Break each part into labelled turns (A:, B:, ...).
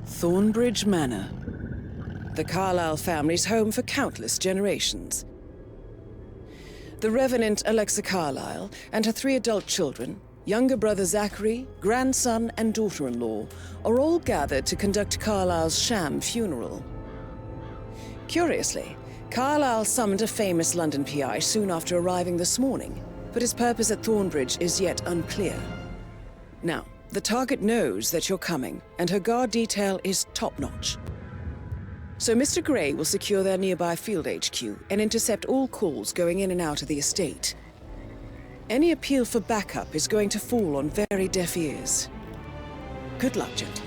A: Thornbridge Manor. The Carlyle family's home for countless generations. The Revenant Alexa Carlyle and her 3 adult children, younger brother Zachary, grandson and daughter-in-law, are all gathered to conduct Carlyle's sham funeral. Curiously, Carlyle summoned a famous London PI soon after arriving this morning, but his purpose at Thornbridge is yet unclear. Now, the target knows that you're coming, and her guard detail is top-notch. So Mr. Gray will secure their nearby field HQ and intercept all calls going in and out of the estate. Any appeal for backup is going to fall on very deaf ears. Good luck, gentlemen.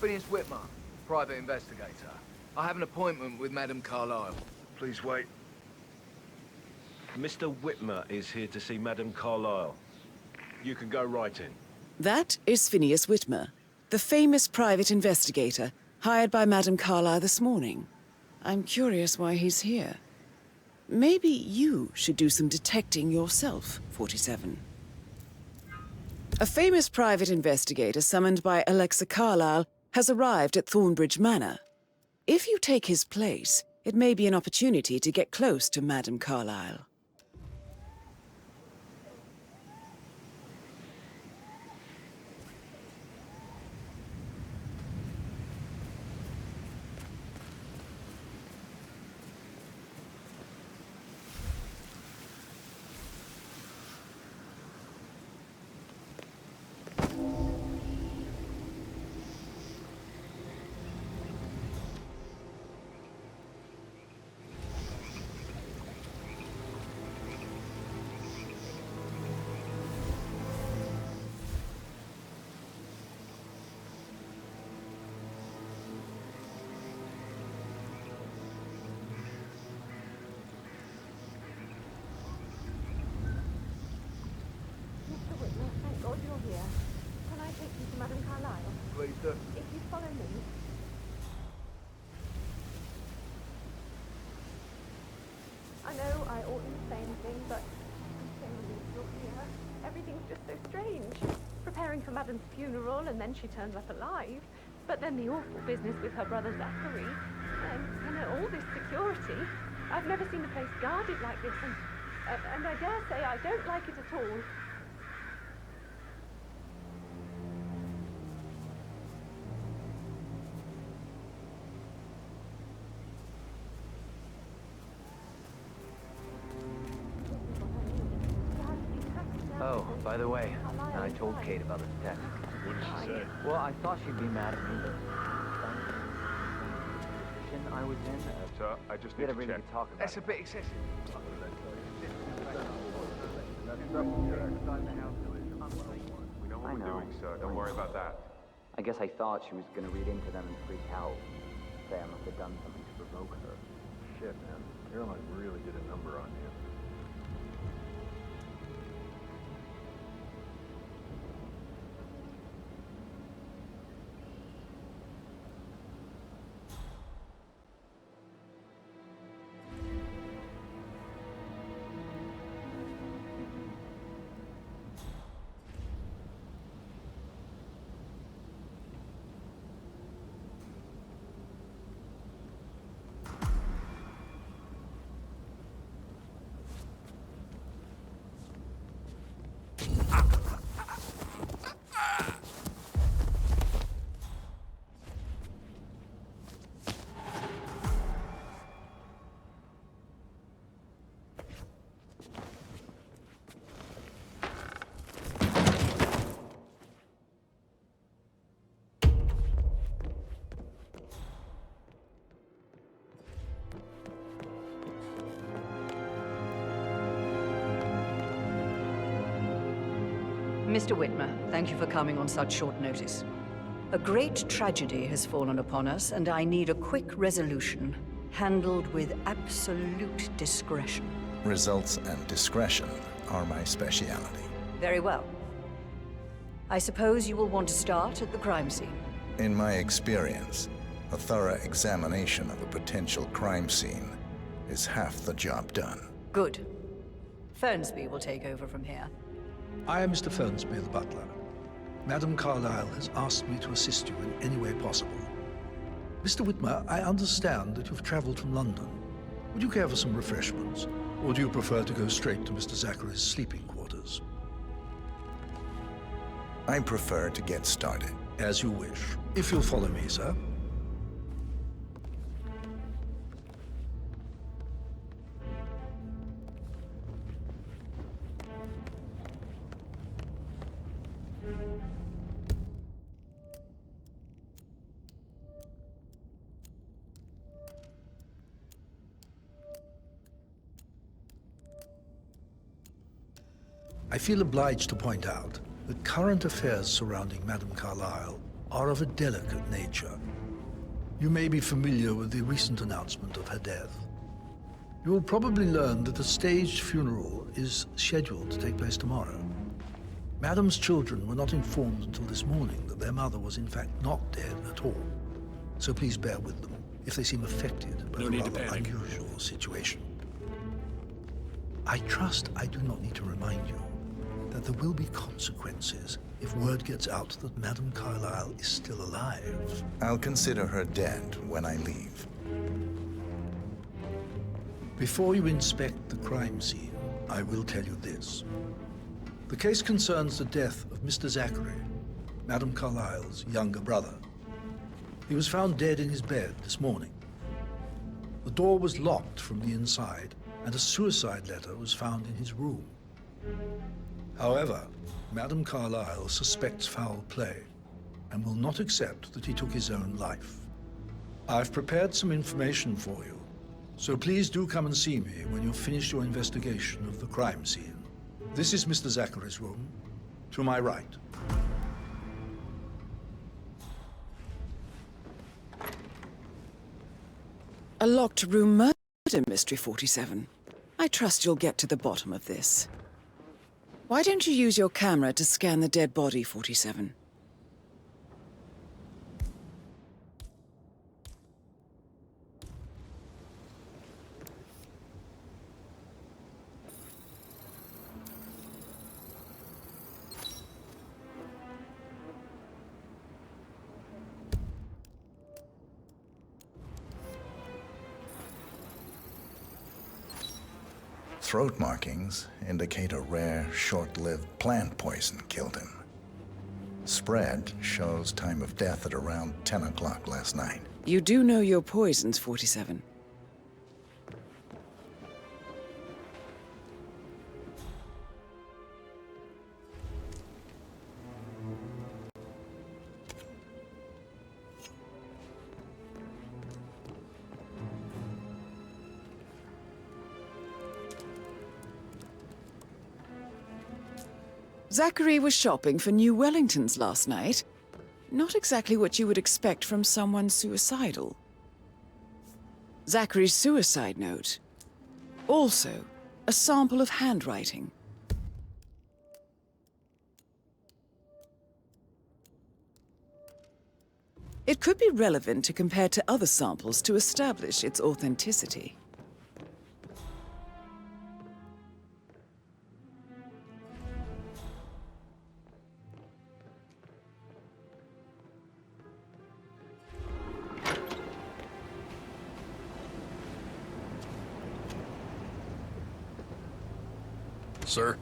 B: Phineas Whitmer, private investigator. I have an appointment with Madame Carlyle.
C: Please wait. Mr. Whitmer is here to see Madame Carlyle. You can go right in.
A: That is Phineas Whitmer, the famous private investigator hired by Madame Carlyle this morning. I'm curious why he's here. Maybe you should do some detecting yourself, 47. A famous private investigator summoned by Alexa Carlyle has arrived at Thornbridge Manor. If you take his place, it may be an opportunity to get close to Madame Carlyle.
D: If you follow me. I know I oughtn't say anything, but I'm so relieved you're here. Everything's just so strange. Preparing for Madame's funeral, and then she turns up alive. But then the awful business with her brother Zachary. And all this security. I've never seen the place guarded like this, and I dare say I don't like it at all.
E: Oh, by the way, I told Kate about this text.
C: What did she say?
E: Well, I thought she'd be mad at me, but I was in.
F: So, I just
E: We
F: need
E: had a
F: to
E: really
F: check.
E: good talk about
B: That's a
E: it.
B: bit excessive.
F: We know what we're doing, so don't worry about that.
E: I guess I thought she was gonna read into them and freak out. Say I must have done something to provoke her.
F: Shit, man. Caroline really did a number on you.
G: Mr. Whitmer, thank you for coming on such short notice. A great tragedy has fallen upon us, and I need a quick resolution, handled with absolute discretion.
H: Results and discretion are my speciality.
G: Very well. I suppose you will want to start at the crime scene.
H: In my experience, a thorough examination of a potential crime scene is half the job done.
G: Good. Fernsby will take over from here.
I: I am Mr. Fernsby, the butler. Madame Carlyle has asked me to assist you in any way possible. Mr. Whitmer, I understand that you've traveled from London. Would you care for some refreshments? Or do you prefer to go straight to Mr. Zachary's sleeping quarters?
H: I prefer to get started.
I: As you wish. If you'll follow me, sir. I feel obliged to point out that current affairs surrounding Madame Carlyle are of a delicate nature. You may be familiar with the recent announcement of her death. You will probably learn that a staged funeral is scheduled to take place tomorrow. Madame's children were not informed until this morning that their mother was in fact not dead at all. So please bear with them if they seem affected by the rather unusual situation. I trust I do not need to remind you that there will be consequences if word gets out that Madame Carlyle is still alive.
H: I'll consider her dead when I leave.
I: Before you inspect the crime scene, I will tell you this. The case concerns the death of Mr. Zachary, Madame Carlyle's younger brother. He was found dead in his bed this morning. The door was locked from the inside, and a suicide letter was found in his room. However, Madame Carlyle suspects foul play and will not accept that he took his own life. I've prepared some information for you, so please do come and see me when you've finished your investigation of the crime scene. This is Mr. Zachary's room, to my right.
A: A locked room murder mystery, 47. I trust you'll get to the bottom of this. Why don't you use your camera to scan the dead body, 47?
H: Throat markings indicate a rare, short-lived plant poison killed him. Spread shows time of death at around 10 o'clock last night.
A: You do know your poisons, 47. Zachary was shopping for new Wellingtons last night. Not exactly what you would expect from someone suicidal. Zachary's suicide note. Also, a sample of handwriting. It could be relevant to compare to other samples to establish its authenticity.
J: Sir?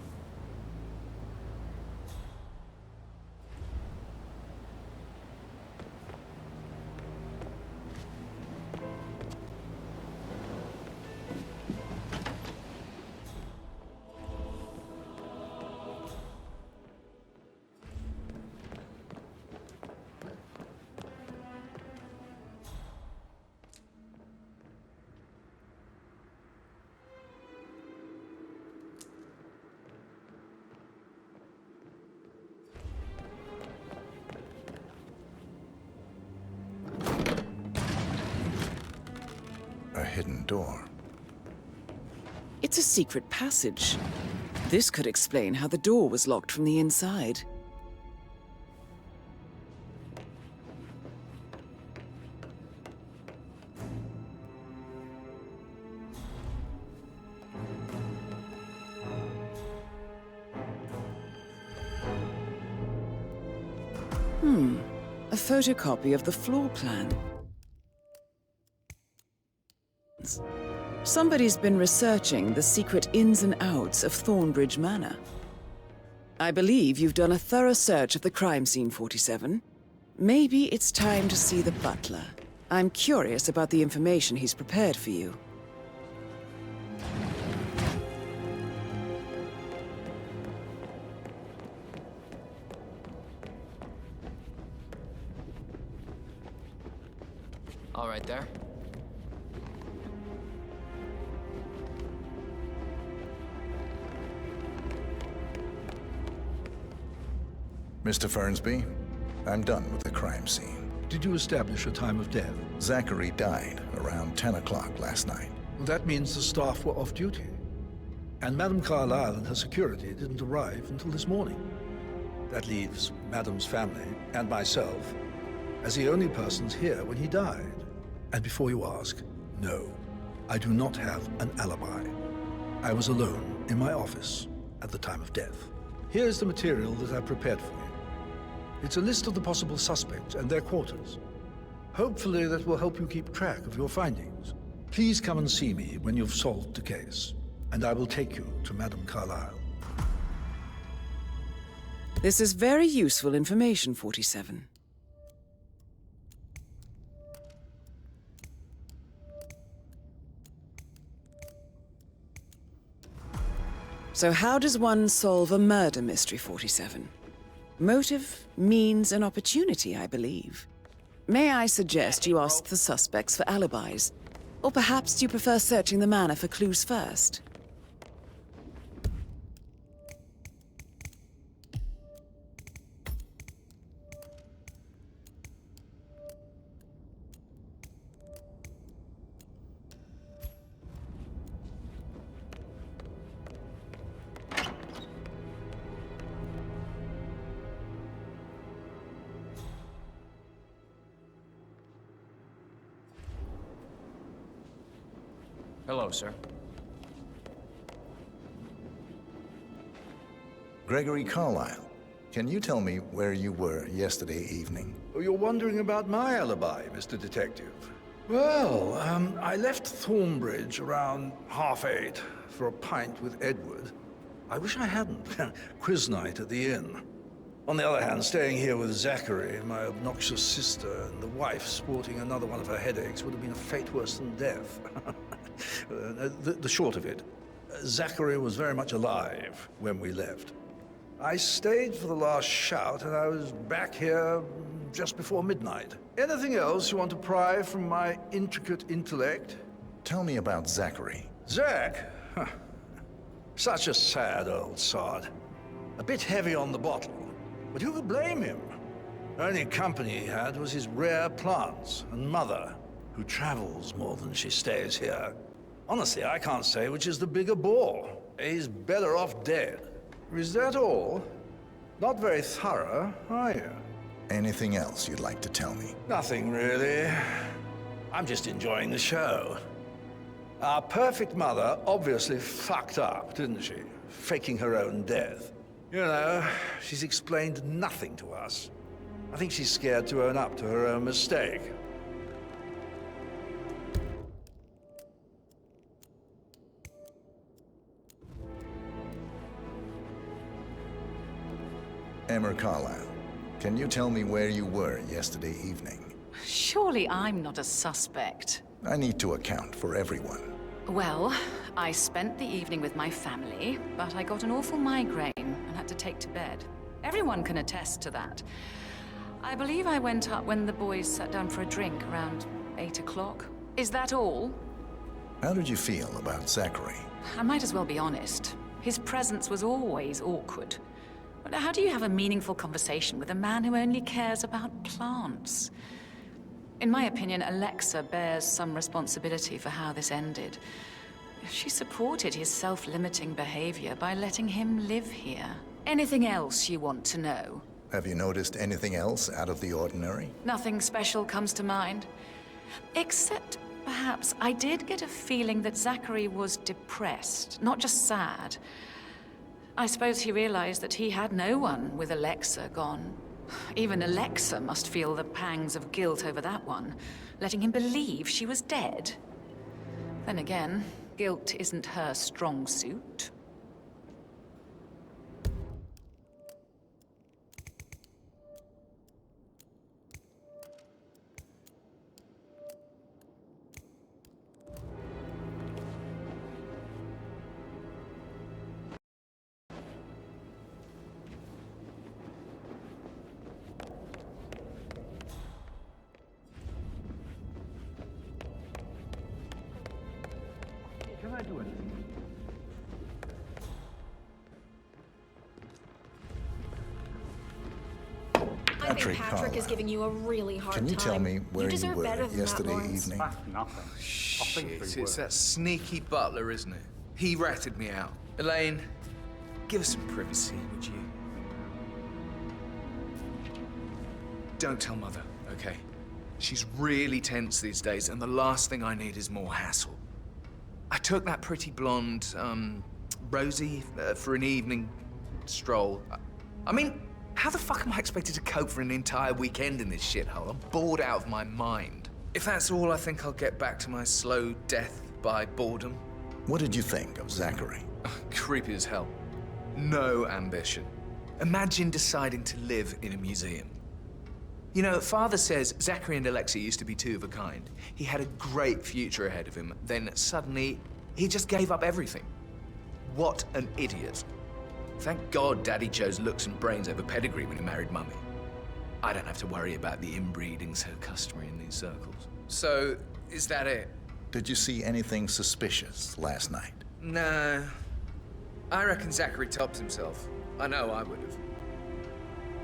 H: A hidden door.
A: It's a secret passage. This could explain how the door was locked from the inside. A photocopy of the floor plan. Somebody's been researching the secret ins and outs of Thornbridge Manor. I believe you've done a thorough search of the crime scene, 47. Maybe it's time to see the butler. I'm curious about the information he's prepared for you.
J: All right there.
H: Mr. Fernsby, I'm done with the crime scene.
I: Did you establish a time of death?
H: Zachary died around 10 o'clock last night.
I: Well, that means the staff were off duty. And Madame Carlyle and her security didn't arrive until this morning. That leaves Madame's family and myself as the only persons here when he died. And before you ask, no, I do not have an alibi. I was alone in my office at the time of death. Here's the material that I've prepared for you. It's a list of the possible suspects and their quarters. Hopefully that will help you keep track of your findings. Please come and see me when you've solved the case, and I will take you to Madame Carlyle.
A: This is very useful information, 47. So how does one solve a murder mystery, 47? Motive, means, and opportunity, I believe. May I suggest you ask the suspects for alibis? Or perhaps you prefer searching the manor for clues first?
J: Hello, sir.
H: Gregory Carlyle, can you tell me where you were yesterday evening?
I: Oh, you're wondering about my alibi, Mr. Detective. Well, I left Thornbridge around 8:30 for a pint with Edward. I wish I hadn't. Quiz night at the inn. On the other hand, staying here with Zachary, my obnoxious sister, and the wife sporting another one of her headaches would have been a fate worse than death. The short of it, Zachary was very much alive when we left. I stayed for the last shout, and I was back here just before midnight. Anything else you want to pry from my intricate intellect?
H: Tell me about Zachary.
I: Zach? Huh. Such a sad old sod. A bit heavy on the bottle, but who could blame him? The only company he had was his rare plants and mother, who travels more than she stays here. Honestly, I can't say which is the bigger bore. He's better off dead. Is that all? Not very thorough, are you?
H: Anything else you'd like to tell me?
I: Nothing, really. I'm just enjoying the show. Our perfect mother obviously fucked up, didn't she? Faking her own death. You know, she's explained nothing to us. I think she's scared to own up to her own mistake.
H: Emma Carlyle, can you tell me where you were yesterday evening?
K: Surely I'm not a suspect.
H: I need to account for everyone.
K: Well, I spent the evening with my family, but I got an awful migraine and had to take to bed. Everyone can attest to that. I believe I went up when the boys sat down for a drink around 8 o'clock. Is that all?
H: How did you feel about Zachary?
K: I might as well be honest. His presence was always awkward. But how do you have a meaningful conversation with a man who only cares about plants? In my opinion, Alexa bears some responsibility for how this ended. She supported his self-limiting behavior by letting him live here. Anything else you want to know?
H: Have you noticed anything else out of the ordinary?
K: Nothing special comes to mind. Except, perhaps, I did get a feeling that Zachary was depressed, not just sad. I suppose he realized that he had no one with Alexa gone. Even Alexa must feel the pangs of guilt over that one, letting him believe she was dead. Then again, guilt isn't her strong suit.
F: Can I do anything?
L: I think Patrick is giving you a really hard time.
H: Can you tell me where you
L: deserve
H: were
L: better than that,
H: yesterday
L: Lawrence.
H: evening?
F: That's nothing.
B: Shit, it's that sneaky butler, isn't it? He ratted me out. Elaine, give us some privacy, would you? Don't tell Mother, okay? She's really tense these days, and the last thing I need is more hassle. I took that pretty blonde, Rosie, for an evening stroll. I mean, how the fuck am I expected to cope for an entire weekend in this shithole? I'm bored out of my mind. If that's all, I think I'll get back to my slow death by boredom.
H: What did you think of Zachary?
B: Creepy as hell. No ambition. Imagine deciding to live in a museum. You know, Father says Zachary and Alexa used to be two of a kind. He had a great future ahead of him. Then suddenly, he just gave up everything. What an idiot. Thank God Daddy chose looks and brains over pedigree when he married Mummy. I don't have to worry about the inbreeding so customary in these circles. So, is that it?
H: Did you see anything suspicious last night?
B: No. I reckon Zachary topped himself. I know I would have.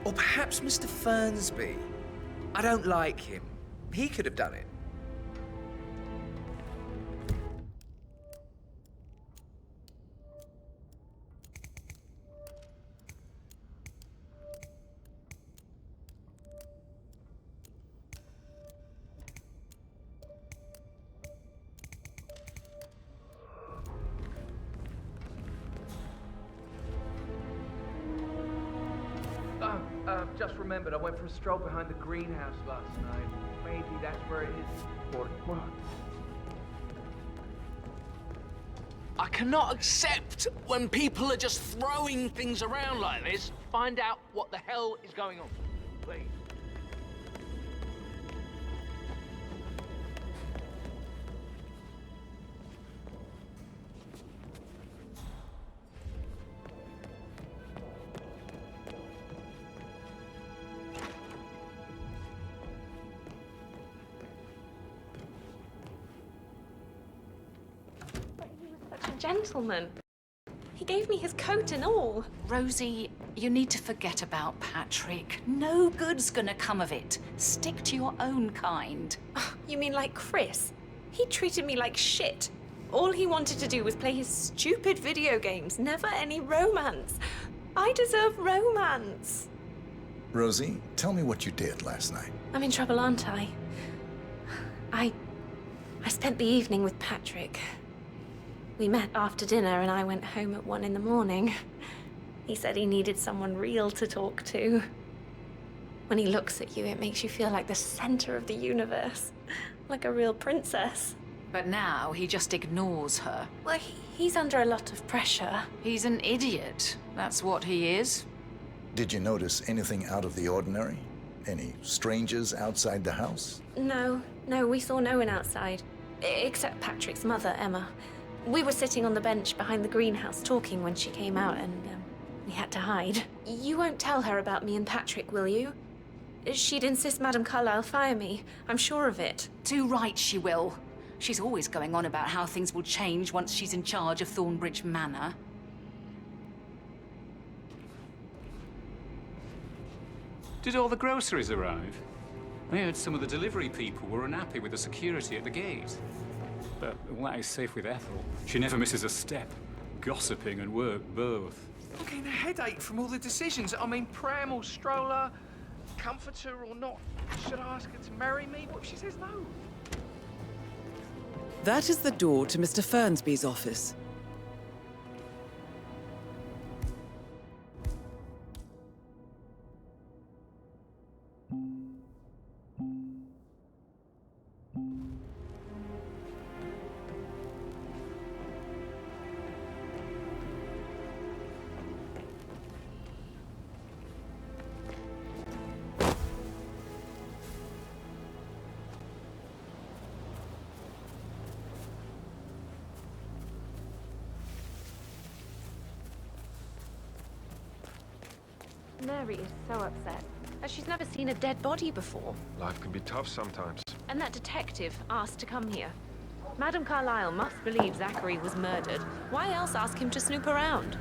B: Or perhaps Mr. Fernsby. I don't like him. He could have done it. Just remembered, I went for a stroll behind the greenhouse last night. Maybe that's where it is.
F: What?
M: I cannot accept when people are just throwing things around like this. Find out what the hell is going on, please.
D: Gentleman. He gave me his coat and all.
K: Rosie, you need to forget about Patrick. No good's gonna come of it. Stick to your own kind.
D: You mean like Chris? He treated me like shit. All he wanted to do was play his stupid video games, never any romance. I deserve romance.
H: Rosie, tell me what you did last night.
D: I'm in trouble, aren't I? I spent the evening with Patrick. We met after dinner and I went home at 1 in the morning. He said he needed someone real to talk to. When he looks at you, it makes you feel like the center of the universe. Like a real princess.
K: But now he just ignores her.
D: Well, he's under a lot of pressure.
K: He's an idiot. That's what he is.
H: Did you notice anything out of the ordinary? Any strangers outside the house?
D: No, we saw no one outside. Except Patrick's mother, Emma. We were sitting on the bench behind the greenhouse talking when she came out and we had to hide. You won't tell her about me and Patrick, will you? She'd insist Madame Carlyle fire me. I'm sure of it.
K: Too right she will. She's always going on about how things will change once she's in charge of Thornbridge Manor.
N: Did all the groceries arrive? I heard some of the delivery people were unhappy with the security at the gate. But all that is safe with Ethel. She never misses a step. Gossiping and work both.
B: I'm getting a headache from all the decisions. I mean, pram or stroller, comforter or not. Should I ask her to marry me? What if she says no?
A: That is the door to Mr. Fernsby's office.
D: Mary is so upset, as she's never seen a dead body before.
F: Life can be tough sometimes.
D: And that detective asked to come here. Madame Carlyle must believe Zachary was murdered. Why else ask him to snoop around?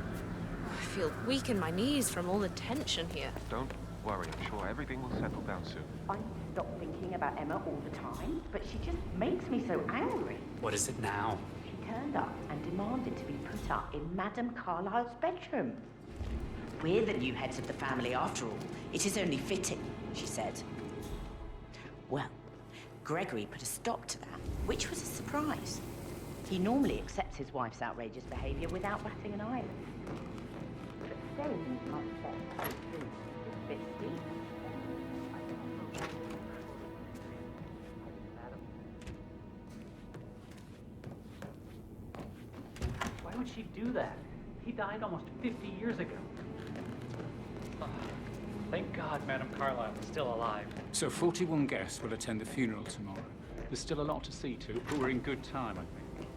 D: I feel weak in my knees from all the tension here.
F: Don't worry, I'm sure everything will settle down soon.
O: I stop thinking about Emma all the time, but she just makes me so angry.
J: What is it now?
O: She turned up and demanded to be put up in Madame Carlyle's bedroom. We're the new heads of the family after all. It is only fitting, she said. Well, Gregory put a stop to that, which was a surprise. He normally accepts his wife's outrageous behavior without batting an eyelid. But staying must say, is a bit steep.
P: Why would she do that? He died almost 50 years ago. Oh, thank God Madame Carlyle is still alive.
N: So 41 guests will attend the funeral tomorrow. There's still a lot to see to, but we're in good time, I think.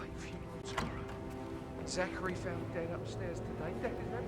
B: Fake funeral tomorrow. Zachary found dead upstairs today. Dead, is that?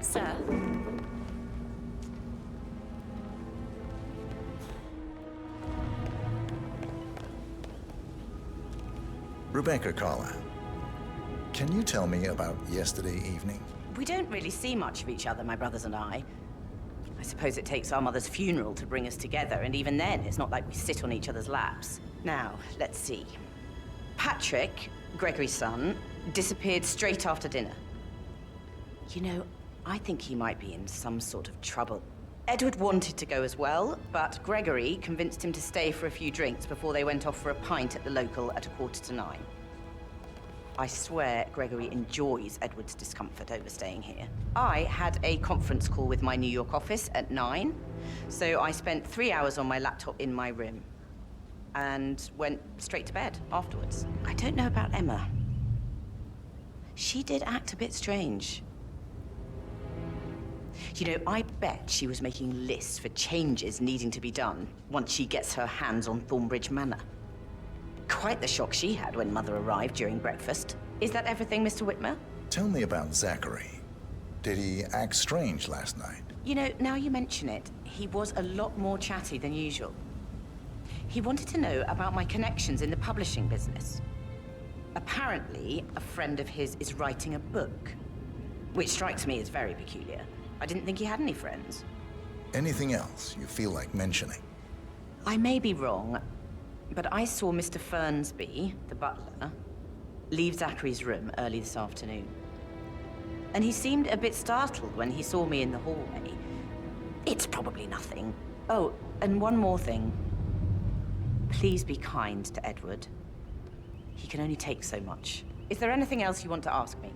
D: Sir?
H: Rebecca Carlyle, can you tell me about yesterday evening?
O: We don't really see much of each other, my brothers and I. I suppose it takes our mother's funeral to bring us together, and even then, it's not like we sit on each other's laps. Now, let's see. Patrick, Gregory's son, disappeared straight after dinner. You know, I think he might be in some sort of trouble. Edward wanted to go as well, but Gregory convinced him to stay for a few drinks before they went off for a pint at the local at 9:15. I swear Gregory enjoys Edward's discomfort over staying here. I had a conference call with my New York office at 9, so I spent 3 hours on my laptop in my room and went straight to bed afterwards. I don't know about Emma. She did act a bit strange. You know, I bet she was making lists for changes needing to be done once she gets her hands on Thornbridge Manor. Quite the shock she had when Mother arrived during breakfast. Is that everything, Mr. Whitmer?
H: Tell me about Zachary. Did he act strange last night?
O: You know, now you mention it, he was a lot more chatty than usual. He wanted to know about my connections in the publishing business. Apparently, a friend of his is writing a book, which strikes me as very peculiar. I didn't think he had any friends.
H: Anything else you feel like mentioning?
O: I may be wrong, but I saw Mr. Fernsby, the butler, leave Zachary's room early this afternoon. And he seemed a bit startled when he saw me in the hallway. It's probably nothing. Oh, and one more thing. Please be kind to Edward. He can only take so much. Is there anything else you want to ask me?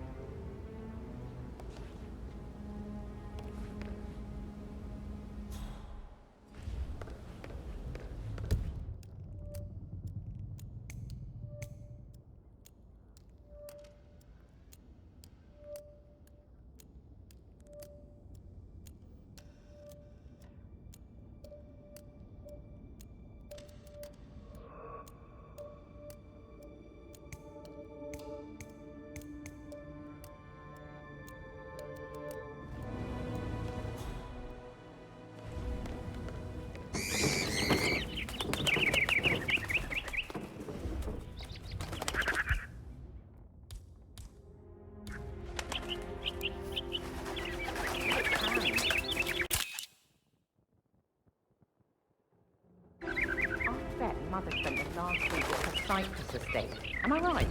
O: Cyprus estate. Am I right?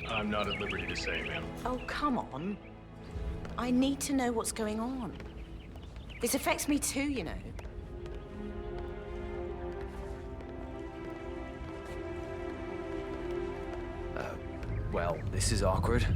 F: I'm not at liberty to say, ma'am.
O: Oh, come on. I need to know what's going on. This affects me too, you know.
J: Well, this is awkward.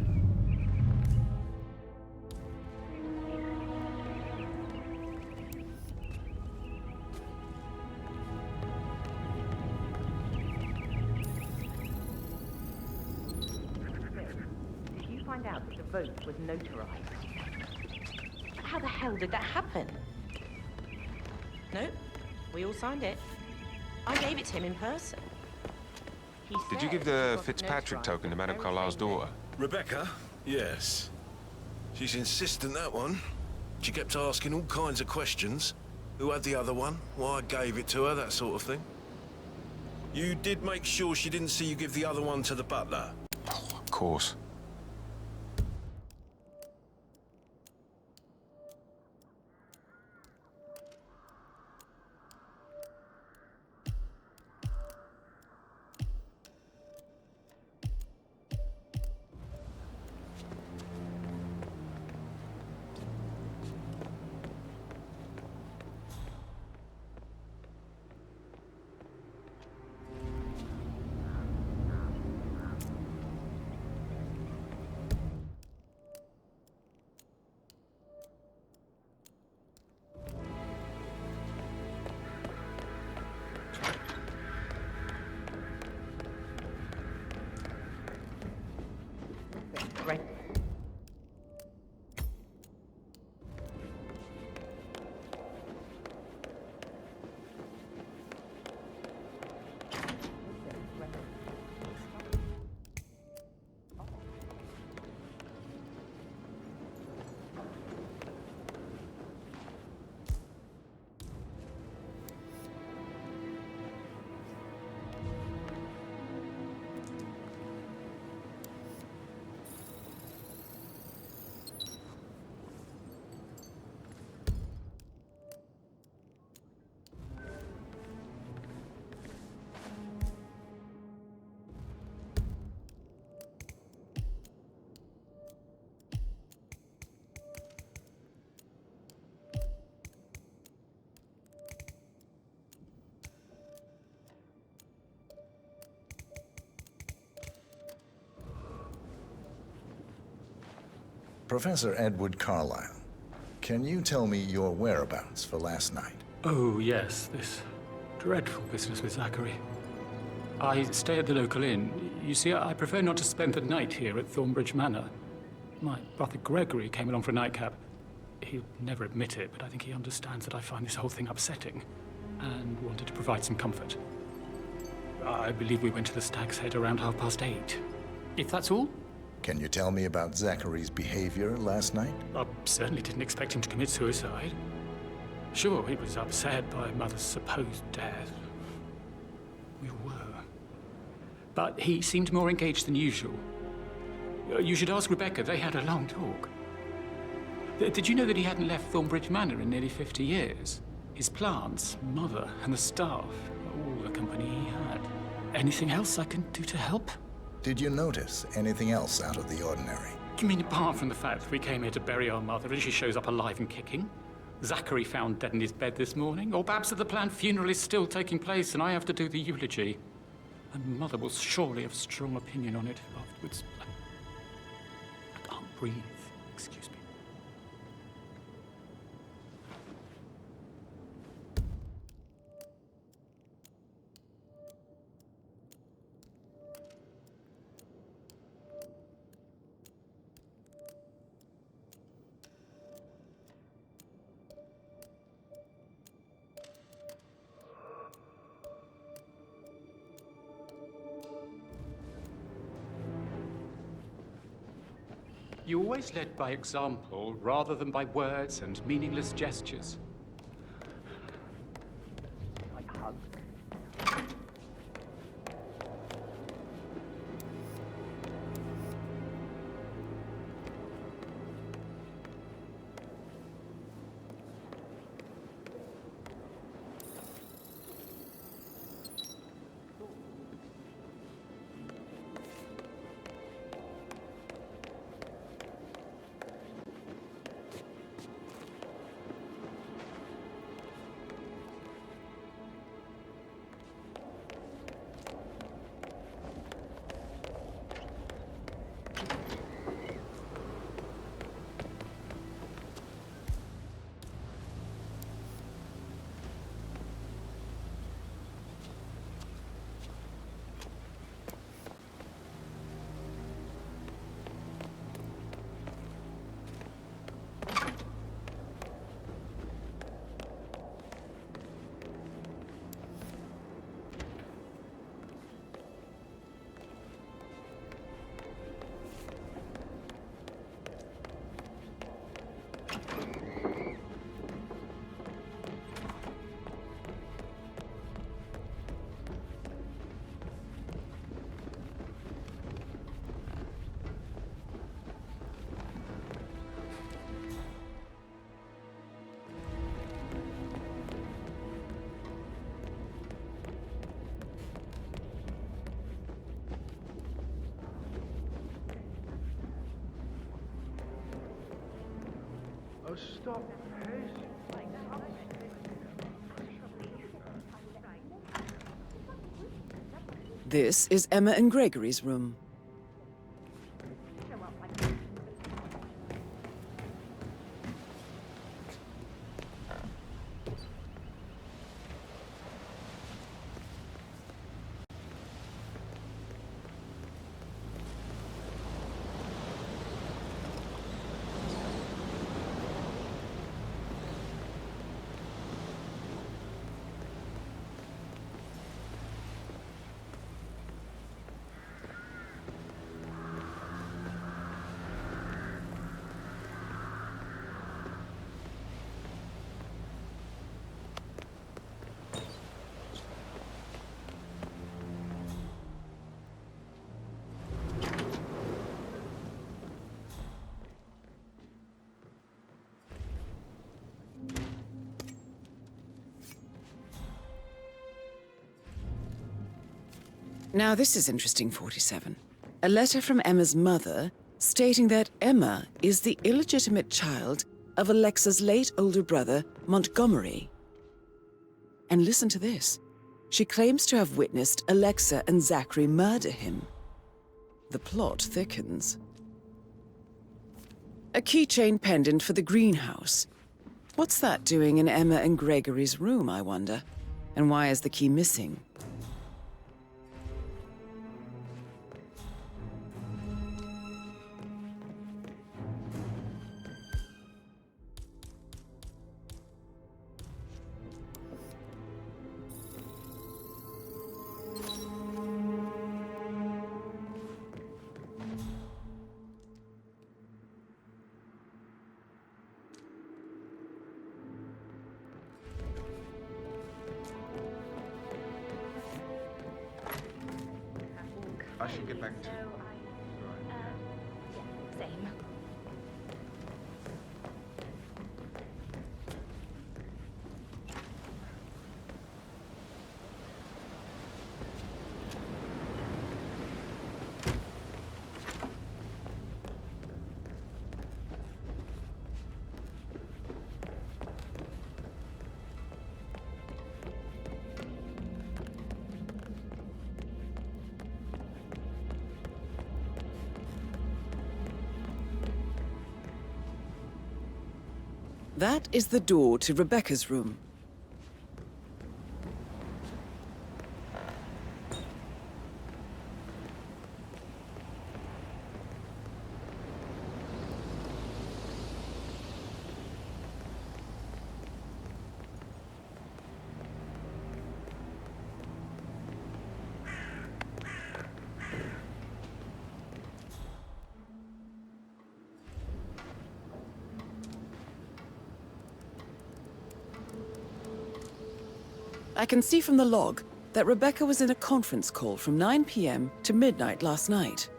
O: Did you find out that the vote was notarized? How the hell did that happen? No, we all signed it. I gave it to him in person.
Q: Did you give the Fitzpatrick token to Madame Carlisle's daughter?
R: Rebecca? Yes. She's insistent, that one. She kept asking all kinds of questions. Who had the other one? Why I gave it to her, that sort of thing. You did make sure she didn't see you give the other one to the butler?
Q: Oh, of course.
O: Right.
H: Professor Edward Carlyle, can you tell me your whereabouts for last night?
N: Oh, yes, this dreadful business with Zachary. I stay at the local inn. You see, I prefer not to spend the night here at Thornbridge Manor. My brother Gregory came along for a nightcap. He'll never admit it, but I think he understands that I find this whole thing upsetting and wanted to provide some comfort. I believe we went to the Stag's Head around 8:30. If that's all?
H: Can you tell me about Zachary's behavior last night?
N: I certainly didn't expect him to commit suicide. Sure, he was upset by Mother's supposed death. We were. But he seemed more engaged than usual. You should ask Rebecca. They had a long talk. Did you know that he hadn't left Thornbridge Manor in nearly 50 years? His plants, Mother, and the staff, all the company he had. Anything else I can do to help?
H: Did you notice anything else out of the ordinary?
N: You mean apart from the fact that we came here to bury our mother and she shows up alive and kicking? Zachary found dead in his bed this morning? Or perhaps that the planned funeral is still taking place and I have to do the eulogy? And Mother will surely have a strong opinion on it afterwards. I can't breathe. Excuse me. You always led by example rather than by words and meaningless gestures.
O: Like hugs.
F: stop.
A: This is Emma and Gregory's room. Now this is interesting, 47. A letter from Emma's mother stating that Emma is the illegitimate child of Alexa's late older brother, Montgomery. And listen to this. She claims to have witnessed Alexa and Zachary murder him. The plot thickens. A keychain pendant for the greenhouse. What's that doing in Emma and Gregory's room, I wonder? And why is the key missing?
Q: I should get back to...
L: Same.
A: That is the door to Rebecca's room. I can see from the log that Rebecca was in a conference call from 9 p.m. to midnight last night.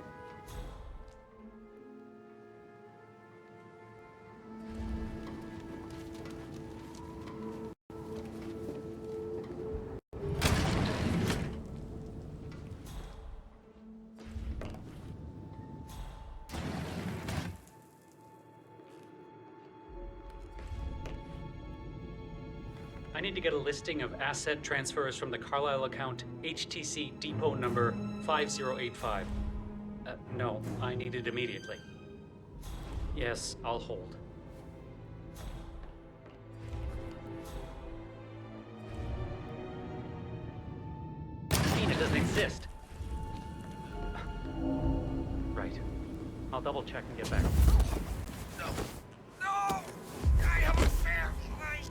P: I need to get a listing of asset transfers from the Carlisle account HTC depot number 5085. No, I need it immediately. Yes, I'll hold. Tina doesn't exist. Right. I'll double check and get back.
R: No! No! I have a fair fight!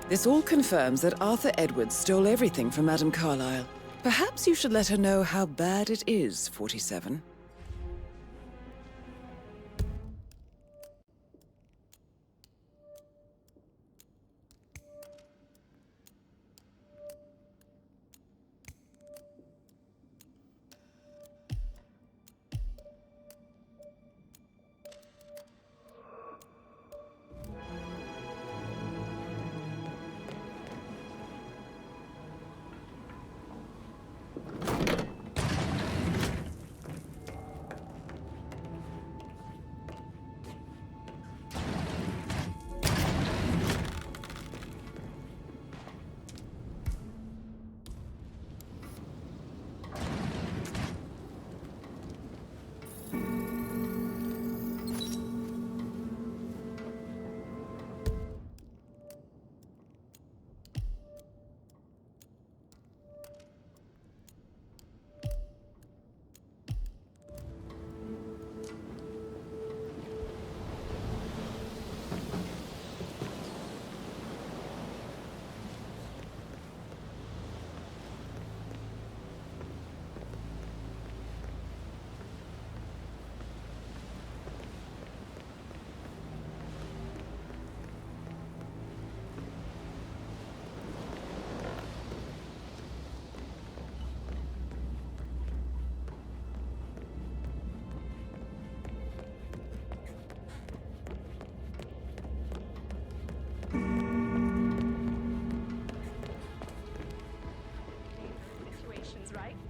A: This all confirms that Arthur Edwards stole everything from Madame Carlyle. Perhaps you should let her know how bad it is, 47.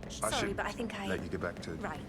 Q: Sorry, but I think let you get back to...
L: Right.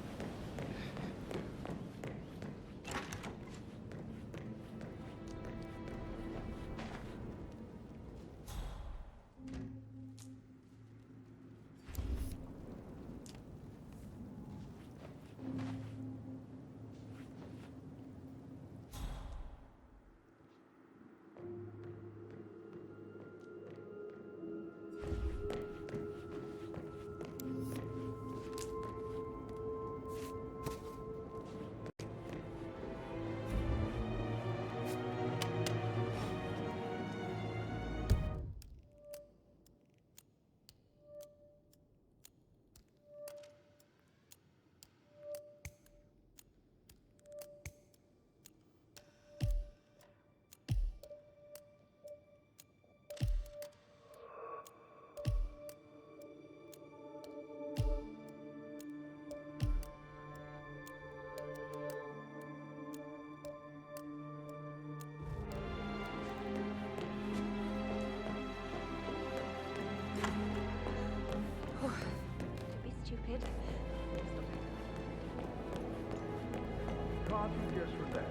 D: Stupid.
F: Can't you just relax?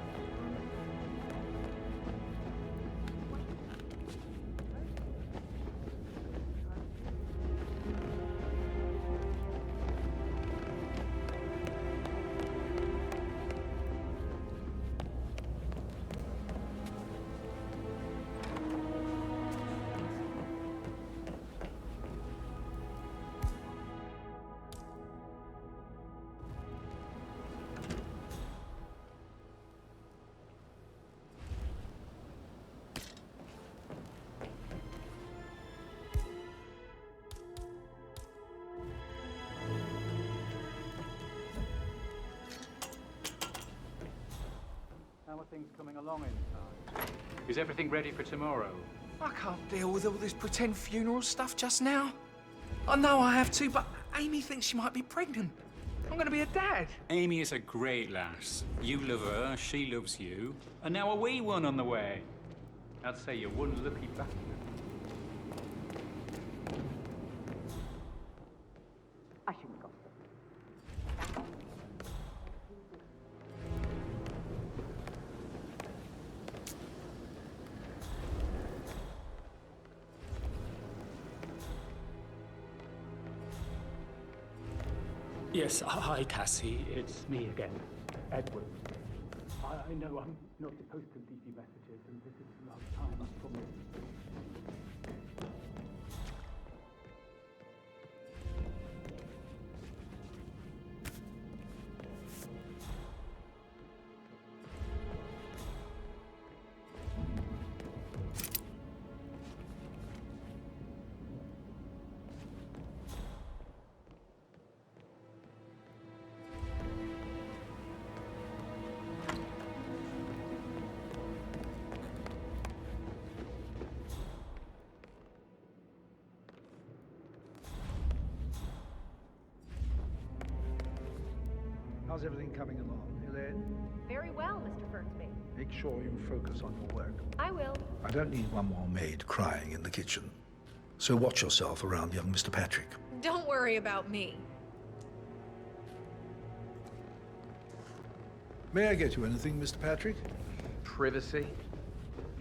N: How are things coming along inside? Is everything ready for tomorrow?
B: I can't deal with all this pretend funeral stuff just now. I know I have to, but Amy thinks she might be pregnant. I'm gonna be a dad.
N: Amy is a great lass. You love her, she loves you. And now a wee one on the way. I'd say you're one lucky bastard.
O: I shouldn't gossip.
P: Yes, hi, Cassie. It's me again, Edward. I know I'm not supposed to leave you messages, and this is the last time, I promise.
I: everything coming along, Elaine?
D: Very well, Mr. Fernsby.
I: Make sure you focus on your work.
D: I will.
I: I don't need one more maid crying in the kitchen. So watch yourself around young Mr. Patrick.
L: Don't worry about me.
I: May I get you anything, Mr. Patrick?
B: Privacy?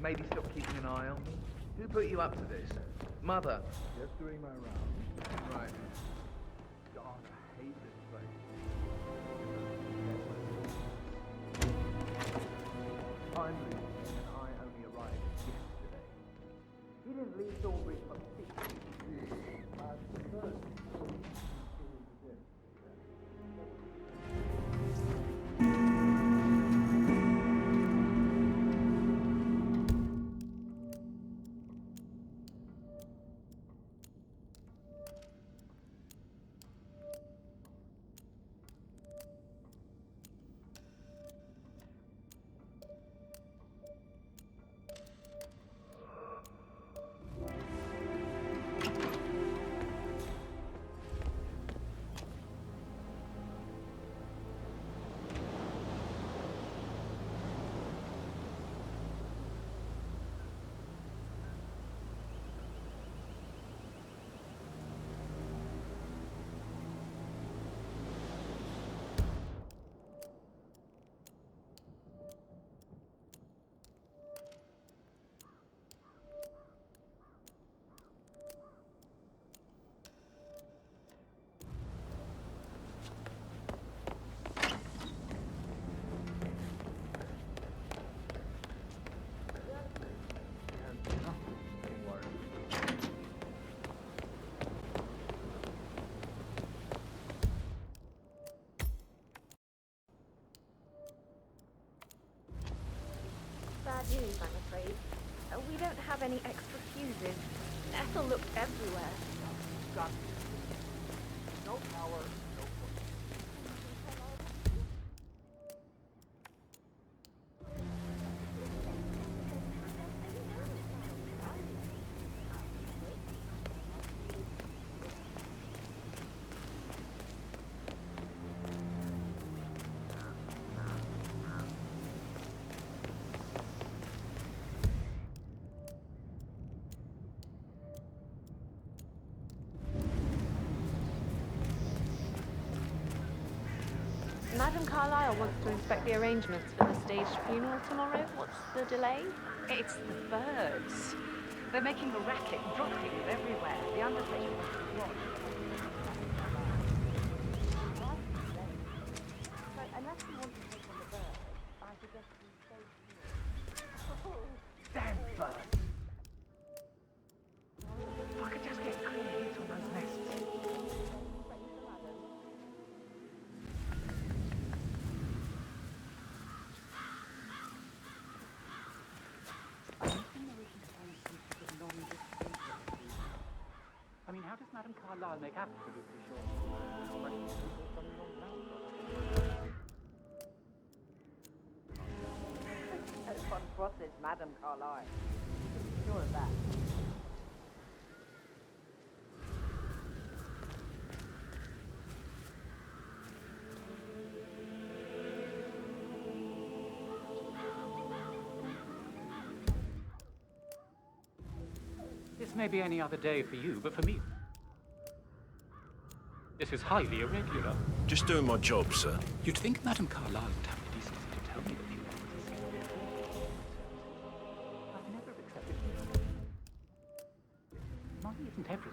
B: Maybe stop keeping an eye on me? Who put you up to this? Mother?
I: Just doing my round.
B: Right.
I: God, I hate this place.
E: I'm leaving, and I only arrived yesterday. You didn't leave Thornbridge for 6 years.
D: Bad news, I'm afraid. We don't have any extra fuses. Ethel looked everywhere.
E: Got no power, no point.
D: Madam Carlyle wants to inspect the arrangements for the staged funeral tomorrow. What's the delay?
G: It's the birds. They're making a racket, dropping it everywhere. The undertaker must be watched.
O: Unless you want to take on the bird, I suggest you stay here.
E: Damn birds! If I could just get clear hits on those nests.
P: I mean, how does Madame Carlyle make absolutely sure?
O: Upon crosses, Madame Carlyle. Sure of that.
P: This may be any other day for you, but for me, this is highly irregular.
R: Just doing my job, sir.
P: You'd think Madame Carlyle would have the decency to tell me that you wanted to. I've never accepted money isn't everything.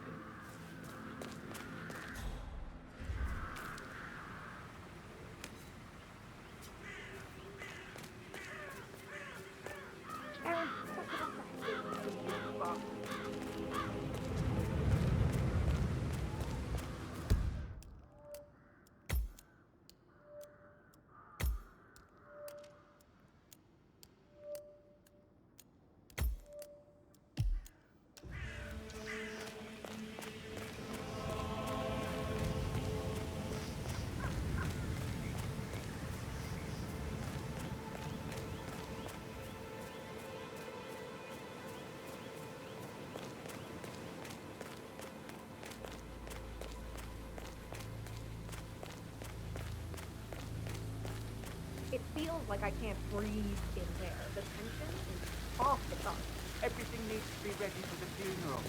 L: like I can't breathe in there. The tension is off the top.
E: Everything needs to be ready for the funeral.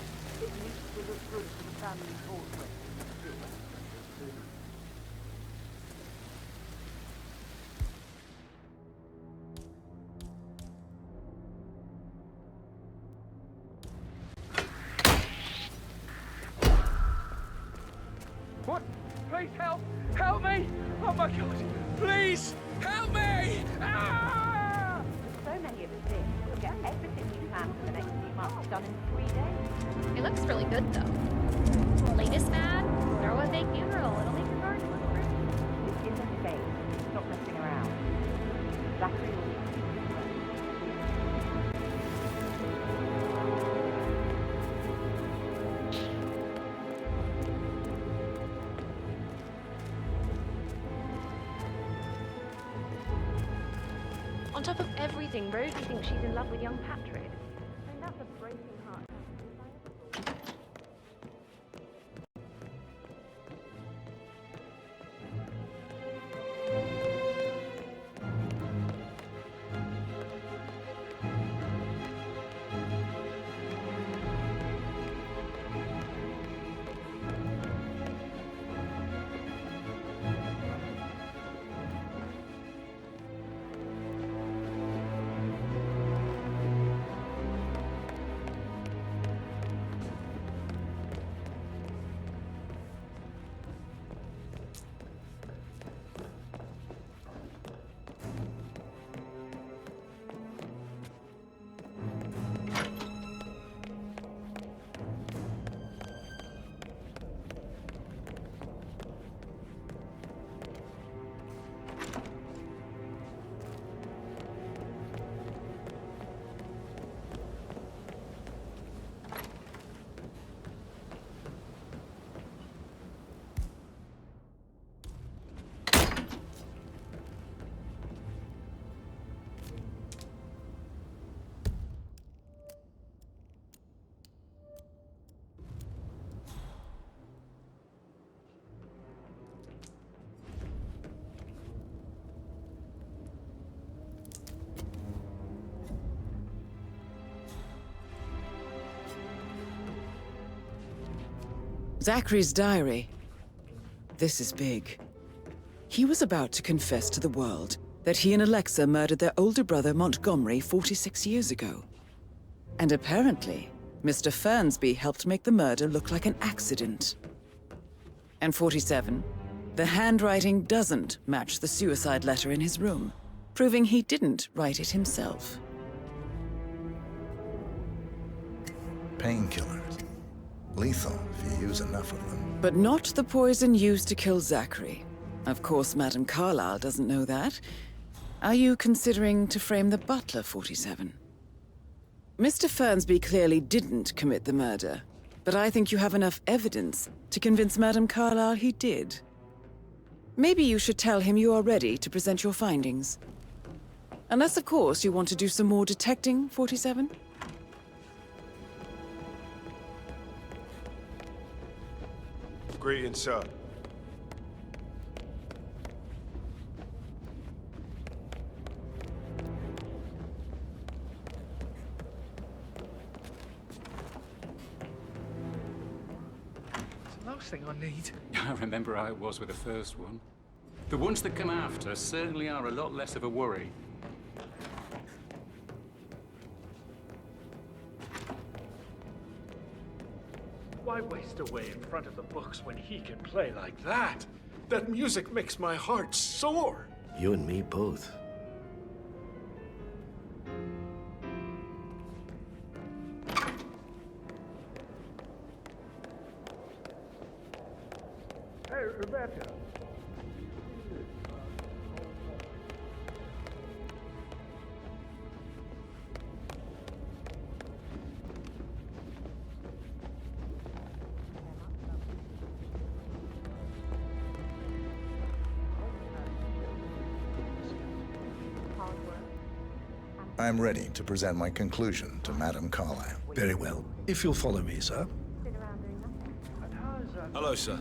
E: It needs to look good for the family portrait.
M: What? Please help! Help me! Oh my God! Please help me! Ah!
D: So many of us here. We'll get everything we plan for the next few months done in 3 days.
S: It looks really good, though. Latest fad, throw a fake funeral. It'll make your garden look pretty.
D: This isn't fake. Stop messing around. Zachary will be. On top of everything, Rosie thinks she's in love with young Patrick. And that's a breaking heart.
A: Zachary's diary. This is big. He was about to confess to the world that he and Alexa murdered their older brother Montgomery 46 years ago. And apparently, Mr. Fernsby helped make the murder look like an accident. And 47, the handwriting doesn't match the suicide letter in his room, proving he didn't write it himself.
H: Painkillers. Lethal if you use enough of them.
A: But not the poison used to kill Zachary. Of course, Madame Carlyle doesn't know that. Are you considering to frame the butler, 47? Mr. Fernsby clearly didn't commit the murder, but I think you have enough evidence to convince Madame Carlyle he did. Maybe you should tell him you are ready to present your findings. Unless, of course, you want to do some more detecting, 47?
T: Greetings, sir.
C: It's the last thing I need. I remember how it was with the first one. The ones that come after certainly are a lot less of a worry.
T: Why waste away in front of the books when he can play like that? That music makes my heart soar.
U: You and me both.
T: Hey, Rebecca.
H: I'm ready to present my conclusion to Madame Carlyle.
I: Very well. If you'll follow me, sir.
R: Hello, sir.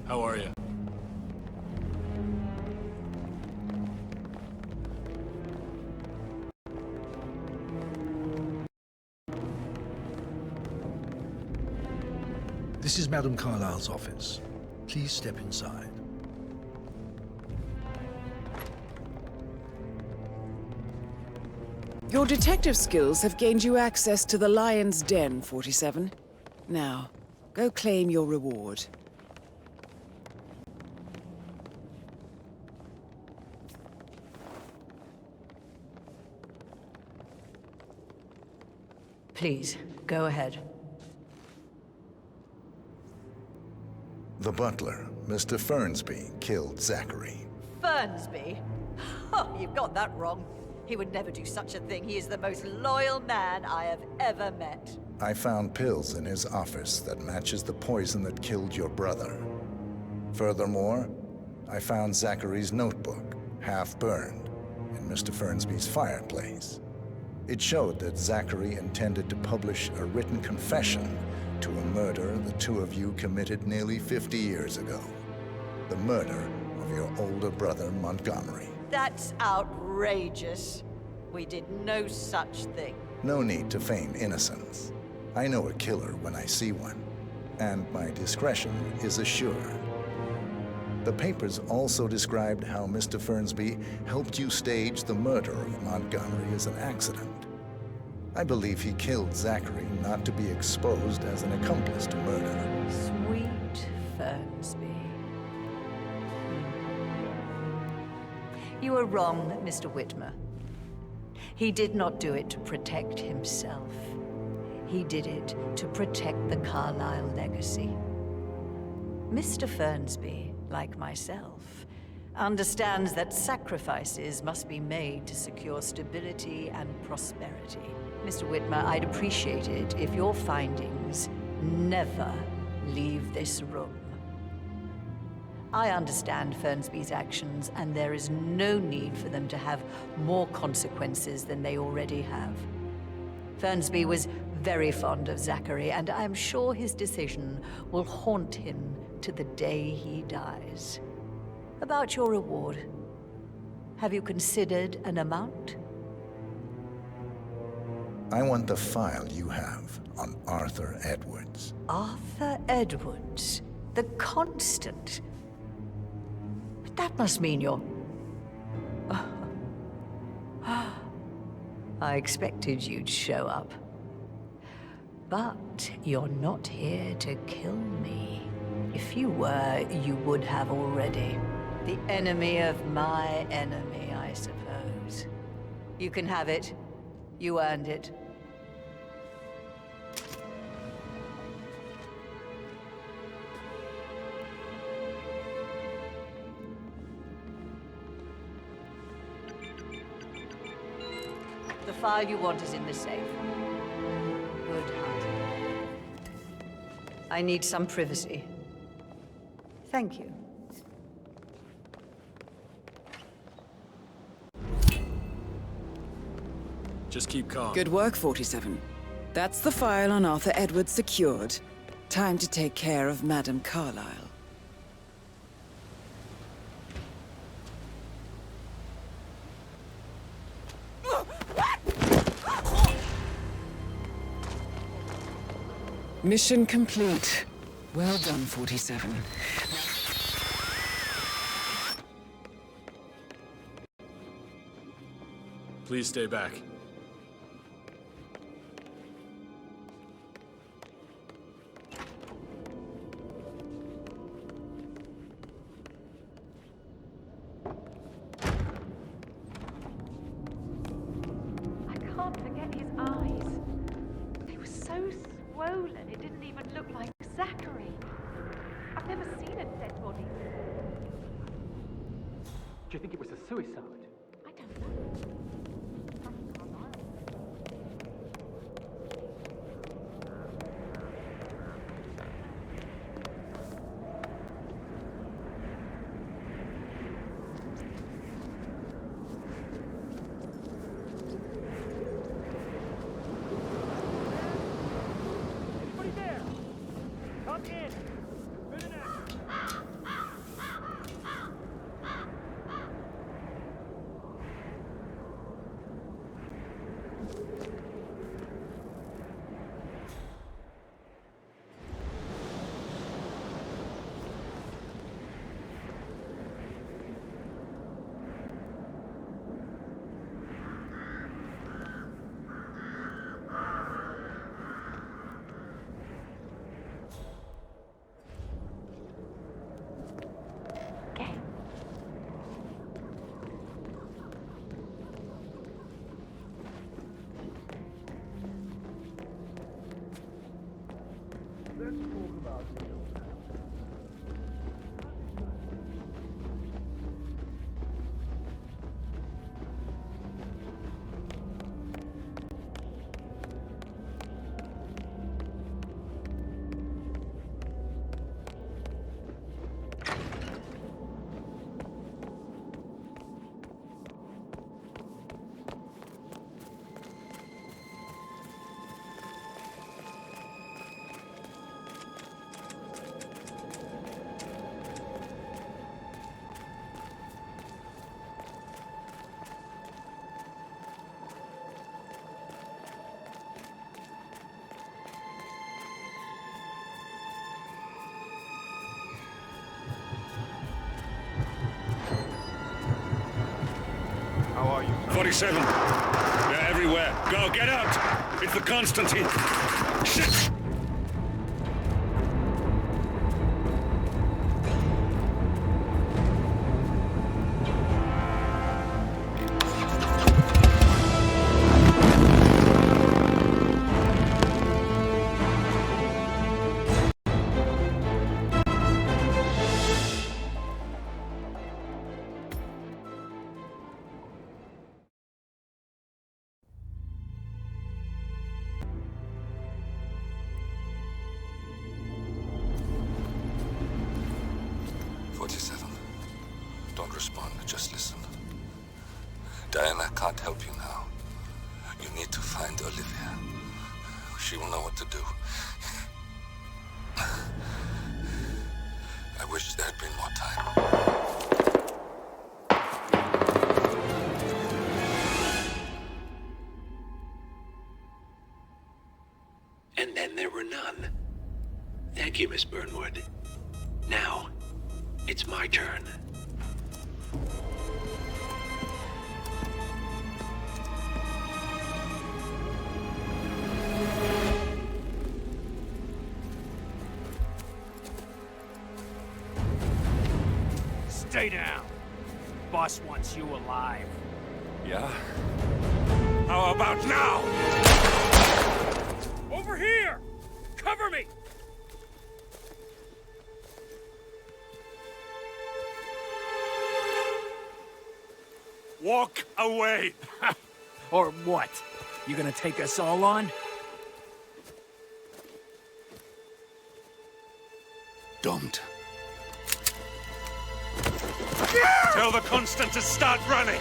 T: How are you?
I: This is Madame Carlyle's office. Please step inside.
A: Your detective skills have gained you access to the Lion's Den, 47. Now, go claim your reward.
G: Please, go ahead.
H: The butler, Mr. Fernsby, killed Zachary.
G: Fernsby? Oh, you've got that wrong. He would never do such a thing. He is the most loyal man I have ever met.
H: I found pills in his office that matches the poison that killed your brother. Furthermore, I found Zachary's notebook, half burned, in Mr. Fernsby's fireplace. It showed that Zachary intended to publish a written confession to a murder the two of you committed nearly 50 years ago. The murder of your older brother, Montgomery.
G: That's outrageous. We did no such thing.
H: No need to feign innocence. I know a killer when I see one, and my discretion is assured. The papers also described how Mr. Fernsby helped you stage the murder of Montgomery as an accident. I believe he killed Zachary not to be exposed as an accomplice to murder.
G: Sweet Fernsby. You are wrong, Mr. Whitmer. He did not do it to protect himself. He did it to protect the Carlyle legacy. Mr. Fernsby, like myself, understands that sacrifices must be made to secure stability and prosperity. Mr. Whitmer, I'd appreciate it if your findings never leave this room. I understand Fernsby's actions, and there is no need for them to have more consequences than they already have. Fernsby was very fond of Zachary, and I'm sure his decision will haunt him to the day he dies. About your reward, have you considered an amount?
H: I want the file you have on Arthur Edwards.
G: Arthur Edwards, the Constant. But that must mean you're... I expected you'd show up. But you're not here to kill me. If you were, you would have already. The enemy of my enemy, I suppose. You can have it. You earned it. The file you want is in the safe. Good hunting. I need some privacy. Thank you.
T: Just keep calm.
A: Good work, 47. That's the file on Arthur Edwards secured. Time to take care of Madame Carlyle. Mission complete. Well done, 47.
T: Please stay back.
D: I can't forget his eyes. They were so swollen, it didn't even look like Zachary. I've never seen a dead body.
P: Do you think it was a suicide?
D: I don't know.
E: Everybody there! Come in! Good enough!
U: 47. They're everywhere. Go, get out! It's the Constantine. Shit!
V: Don't respond, just listen. Diana can't help you now. You need to find Olivia. She will know what to do. I wish there had been more time.
W: And then there were none. Thank you, Miss Burnwood. Now, it's my turn.
X: Stay down. Boss wants you alive.
U: Yeah? How about now?
X: Over here! Cover me!
U: Walk away!
X: Or what? You gonna take us all on?
U: Don't. Tell the Constant to start running!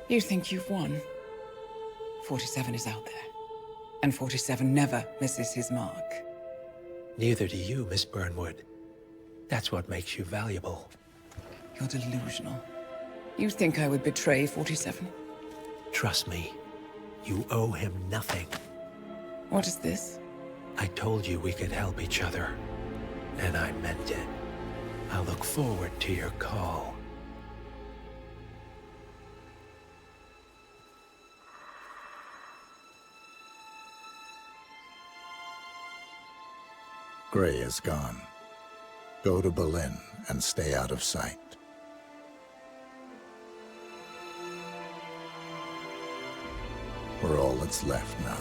A: You think you've won? 47 is out there. And 47 never misses his mark.
W: Neither do you, Miss Burnwood. That's what makes you valuable.
A: You're delusional. You think I would betray 47?
W: Trust me, you owe him nothing.
A: What is this?
W: I told you we could help each other, and I meant it. I look forward to your call.
H: Gray is gone. Go to Berlin and stay out of sight. We're all that's left now.